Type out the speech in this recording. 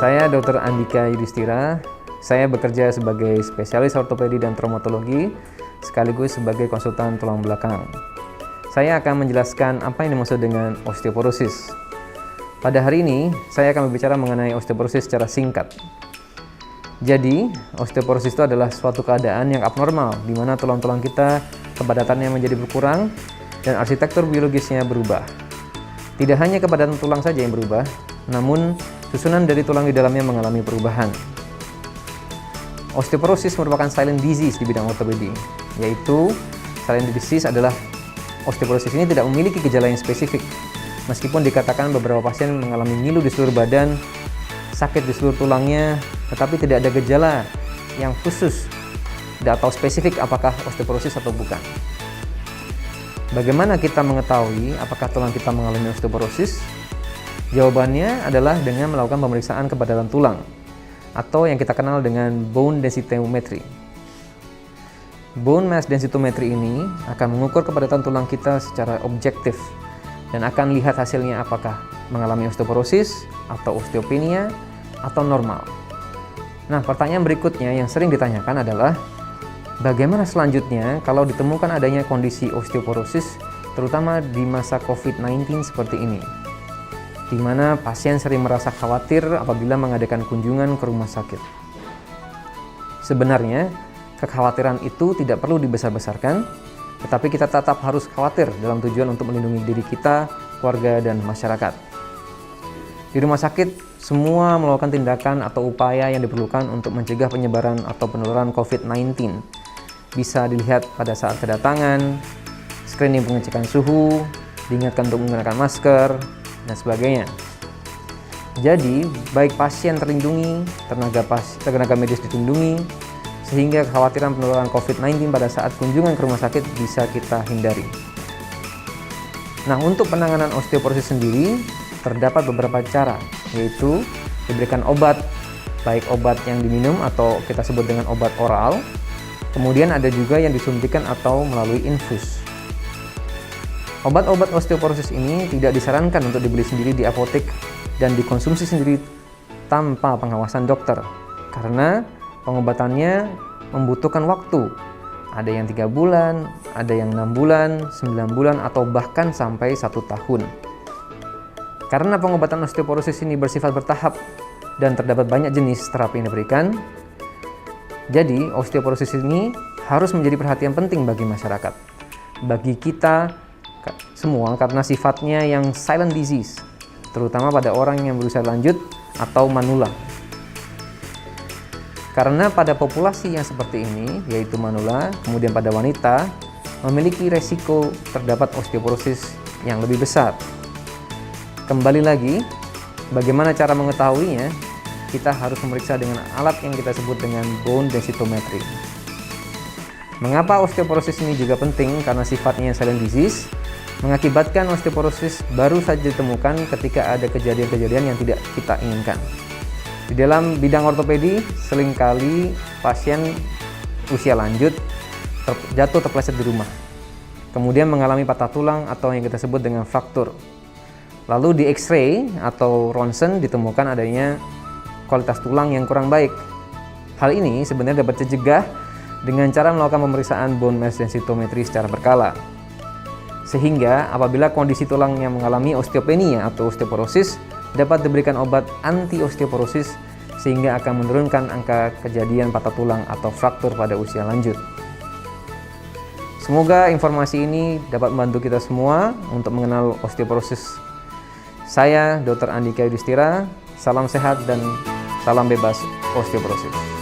Saya Dr. Andika Yudhistira. Saya bekerja sebagai spesialis ortopedi dan traumatologi, sekaligus sebagai konsultan tulang belakang. Saya akan menjelaskan apa yang dimaksud dengan osteoporosis. Pada hari ini, saya akan berbicara mengenai osteoporosis secara singkat. Jadi, osteoporosis itu adalah suatu keadaan yang abnormal, di mana tulang-tulang kita kepadatannya menjadi berkurang dan arsitektur biologisnya berubah. Tidak hanya kepadatan tulang saja yang berubah, namun susunan dari tulang di dalamnya mengalami perubahan. Osteoporosis merupakan silent disease di bidang ortopedi, yaitu silent disease adalah osteoporosis ini tidak memiliki gejala yang spesifik. Meskipun dikatakan beberapa pasien mengalami ngilu di seluruh badan, sakit di seluruh tulangnya, tetapi tidak ada gejala yang khusus atau spesifik apakah osteoporosis atau bukan. Bagaimana kita mengetahui apakah tulang kita mengalami osteoporosis? Jawabannya adalah dengan melakukan pemeriksaan kepadatan tulang atau yang kita kenal dengan bone densitometry. Bone mass densitometry ini akan mengukur kepadatan tulang kita secara objektif dan akan lihat hasilnya apakah mengalami osteoporosis atau osteopenia atau normal. Nah, pertanyaan berikutnya yang sering ditanyakan adalah bagaimana selanjutnya kalau ditemukan adanya kondisi osteoporosis terutama di masa COVID-19 seperti ini, di mana pasien sering merasa khawatir apabila mengadakan kunjungan ke rumah sakit. Sebenarnya, kekhawatiran itu tidak perlu dibesar-besarkan, tetapi kita tetap harus khawatir dalam tujuan untuk melindungi diri kita, keluarga, dan masyarakat. Di rumah sakit, semua melakukan tindakan atau upaya yang diperlukan untuk mencegah penyebaran atau penularan COVID-19. Bisa dilihat pada saat kedatangan, screening pengecekan suhu, diingatkan untuk menggunakan masker, dan sebagainya. Jadi, baik pasien terlindungi, tenaga medis dilindungi, sehingga kekhawatiran penularan COVID-19 pada saat kunjungan ke rumah sakit bisa kita hindari. Nah, untuk penanganan osteoporosis sendiri, terdapat beberapa cara, yaitu diberikan obat, baik obat yang diminum atau kita sebut dengan obat oral, kemudian ada juga yang disuntikan atau melalui infus. Obat-obat osteoporosis ini tidak disarankan untuk dibeli sendiri di apotek dan dikonsumsi sendiri tanpa pengawasan dokter, karena pengobatannya membutuhkan waktu. Ada yang 3 bulan, ada yang 6 bulan, 9 bulan, atau bahkan sampai 1 tahun. Karena pengobatan osteoporosis ini bersifat bertahap dan terdapat banyak jenis terapi yang diberikan, jadi osteoporosis ini harus menjadi perhatian penting bagi masyarakat, bagi kita semua, karena sifatnya yang silent disease, terutama pada orang yang berusia lanjut atau manula. Karena pada populasi yang seperti ini, yaitu manula, kemudian pada wanita, memiliki resiko terdapat osteoporosis yang lebih besar. Kembali lagi, bagaimana cara mengetahuinya? Kita harus memeriksa dengan alat yang kita sebut dengan bone densitometry. Mengapa osteoporosis ini juga penting? Karena sifatnya silent disease, mengakibatkan osteoporosis baru saja ditemukan ketika ada kejadian-kejadian yang tidak kita inginkan. Di dalam bidang ortopedi, seringkali pasien usia lanjut jatuh terpeleset di rumah, kemudian mengalami patah tulang atau yang kita sebut dengan fraktur. Lalu di X-ray atau ronsen ditemukan adanya kualitas tulang yang kurang baik. Hal ini sebenarnya dapat dicegah dengan cara melakukan pemeriksaan bone mass densitometry secara berkala. Sehingga apabila kondisi tulangnya mengalami osteopenia atau osteoporosis, dapat diberikan obat anti-osteoporosis sehingga akan menurunkan angka kejadian patah tulang atau fraktur pada usia lanjut. Semoga informasi ini dapat membantu kita semua untuk mengenal osteoporosis. Saya Dr. Andika Yudhistira, salam sehat dan salam bebas osteoporosis.